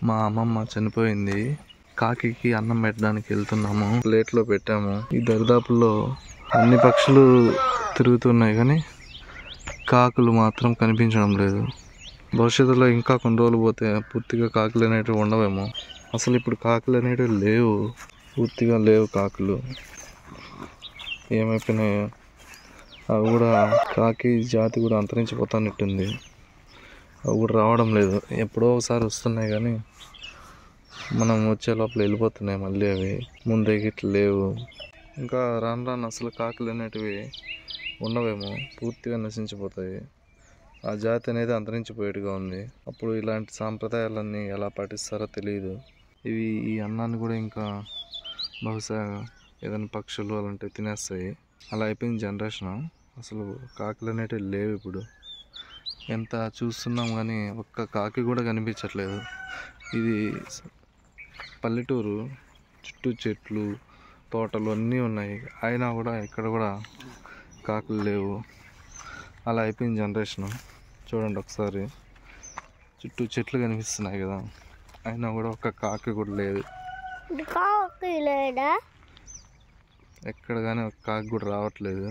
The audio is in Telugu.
మా అమ్మమ్మ చనిపోయింది. కాకికి అన్నం పెట్టడానికి వెళ్తున్నాము. ప్లేట్లో పెట్టాము. ఈ దరిదాపుల్లో అన్ని పక్షులు తిరుగుతున్నాయి కానీ కాకులు మాత్రం కనిపించడం లేదు. భవిష్యత్తులో ఇంకా కొన్ని రోజులు పోతే పూర్తిగా కాకులు అనేటివి ఉండవేమో. అసలు ఇప్పుడు కాకులు అనేటివి లేవు, పూర్తిగా లేవు కాకులు. ఏమైపోయినాయో అవి కూడా, కాకి జాతి కూడా అంతరించిపోతానట్టుంది. అవి కూడా రావడం లేదు. ఎప్పుడో ఒకసారి వస్తున్నాయి కానీ మనం వచ్చే లోపల వెళ్ళిపోతున్నాయి మళ్ళీ. అవి ముందే గిట్ల లేవు. ఇంకా రాను రాను అసలు కాకులు అనేటివి ఉండవేమో, పూర్తిగా నశించిపోతాయి. ఆ జాతి అనేది అంతరించిపోయేట్టుగా ఉంది. అప్పుడు ఇలాంటి సాంప్రదాయాలన్నీ ఎలా పాటిస్తారో తెలియదు. ఈ అన్నాన్ని కూడా ఇంకా బహుశా ఏదైనా పక్షులు అలాంటివి తినేస్తాయి. అలా అయిపోయింది జనరేషన్. అసలు కాకులు అనేటివి లేవు ఇప్పుడు. ఎంత చూస్తున్నాం కానీ ఒక్క కాకి కూడా కనిపించట్లేదు. ఇది పల్లెటూరు, చుట్టూ చెట్లు తోటలు అన్నీ ఉన్నాయి. అయినా కూడా ఇక్కడ కూడా కాకులు లేవు. అలా అయిపోయింది జనరేషన్. చూడండి ఒకసారి, చుట్టూ చెట్లు కనిపిస్తున్నాయి కదా, అయినా కూడా ఒక్క కాకి కూడా లేదు. ఎక్కడ కానీ ఒక కాకి కూడా రావట్లేదు.